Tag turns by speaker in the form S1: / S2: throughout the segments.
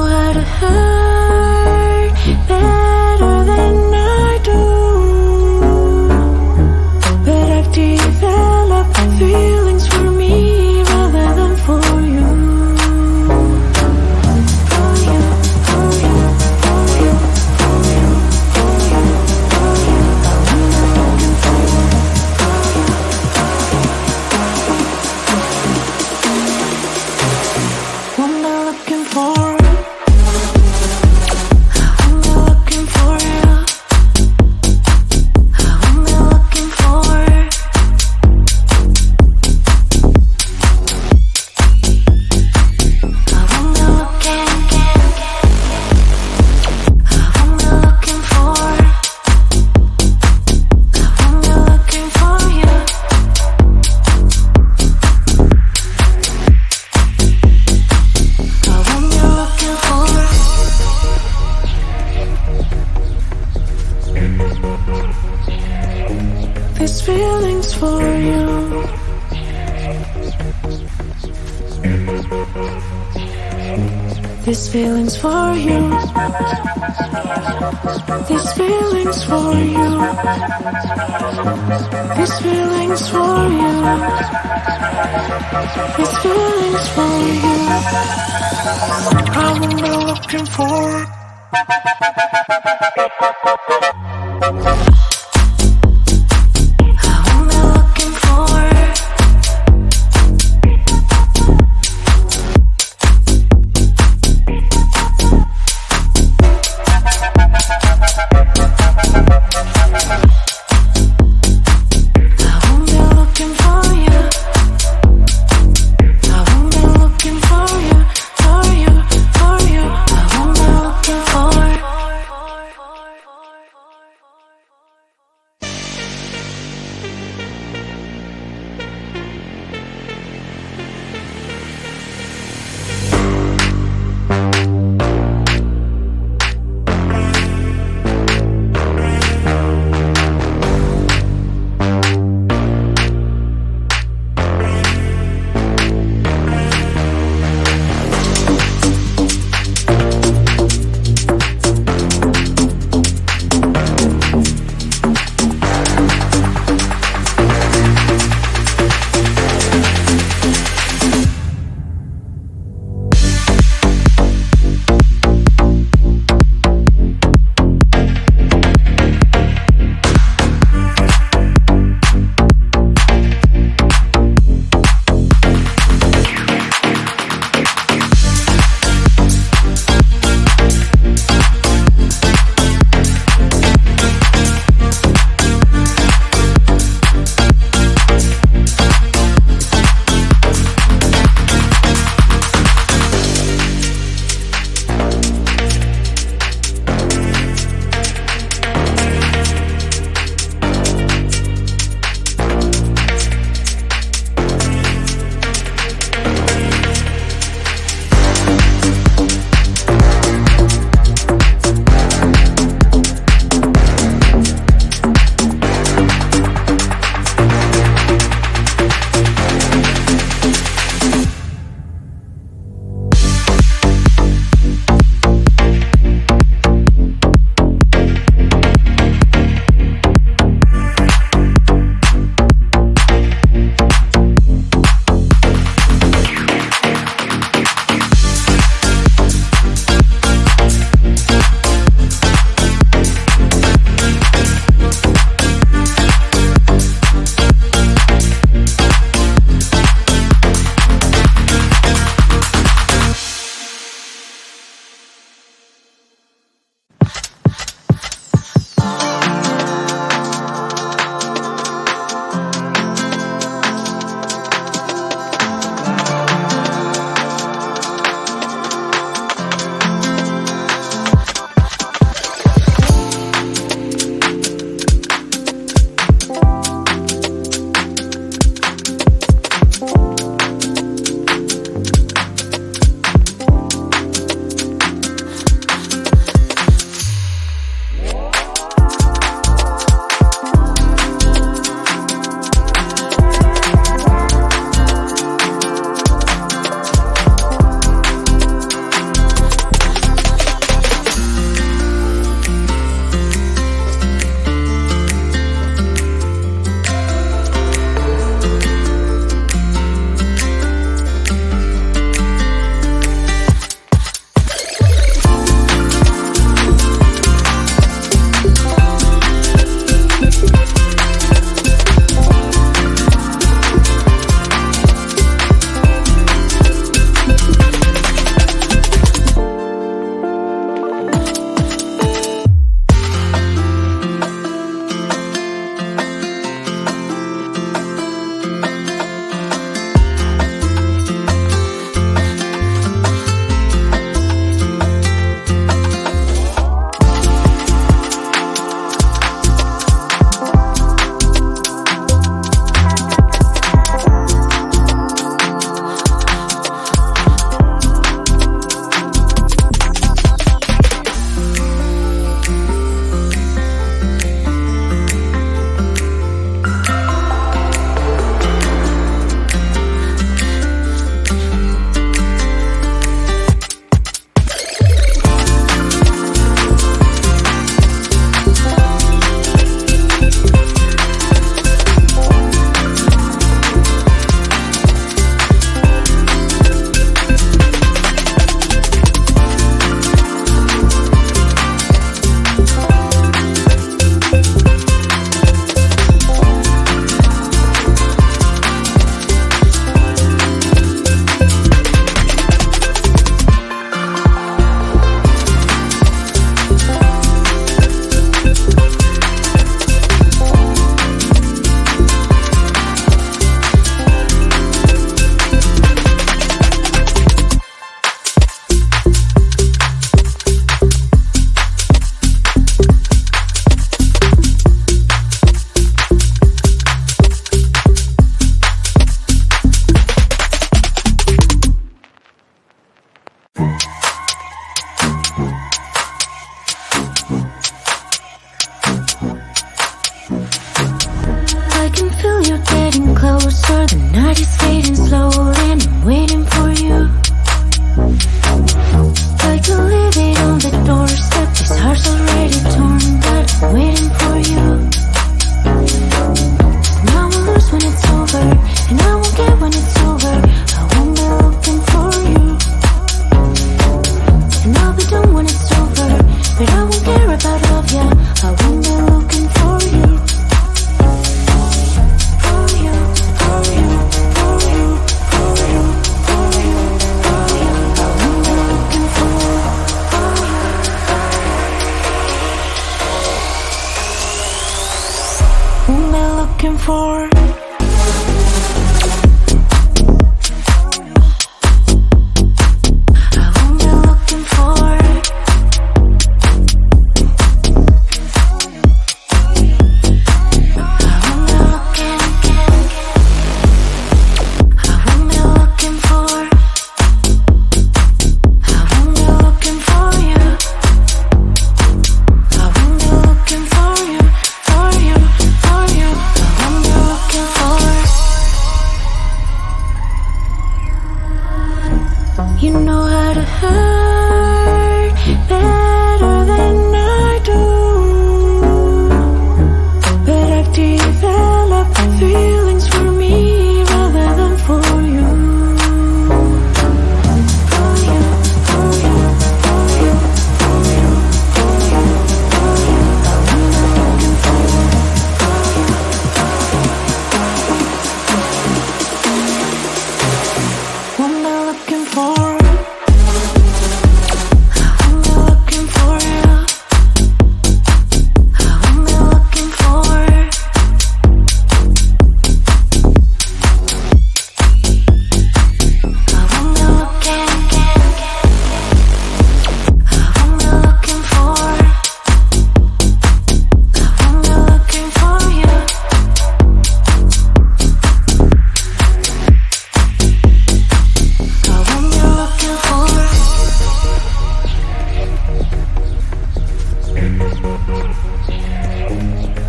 S1: how to hurt better than I do, but I've developed feelings for me rather than for you. For you, for you, for you, for you, for you, for you. I'm looking for you. I'm not looking for you. I'm not looking for you. I'm not looking for you. I'm not looking. I'm not looking for you. I'm not looking for you. I'm not looking for you. These feelings for you. These feelings for you. These feelings for you. These feelings for you. These feelings for you. I'm not looking for it. I'm not looking for it. I'm not looking for you. I'm not looking for you, for you, for you. I'm not looking for it. night is fading slowly and I'm waiting for you. I can leave it on the doorstep. This heart's already torn, but I'm waiting for you. And I will lose when it's over, and I won't get when it's over. I won't be looking for you. And I'll be done when it's over, but I won't care about love, yeah. I won't be looking for you. For you, for you, for you, for you, for you, for you. I won't be looking for you. Won't be looking for. You know how to hurt better than I do, but I've developed feelings for me rather than for you. For you, for you, for you, for you, for you, for you. I'm looking for you. What am I looking for?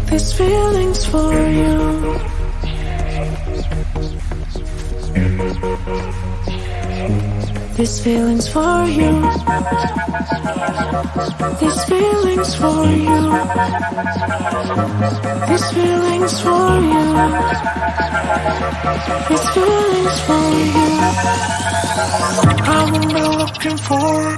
S1: These feelings for you. These feelings for you. These feelings for you. These feelings for you. These feelings for you. I will be looking for.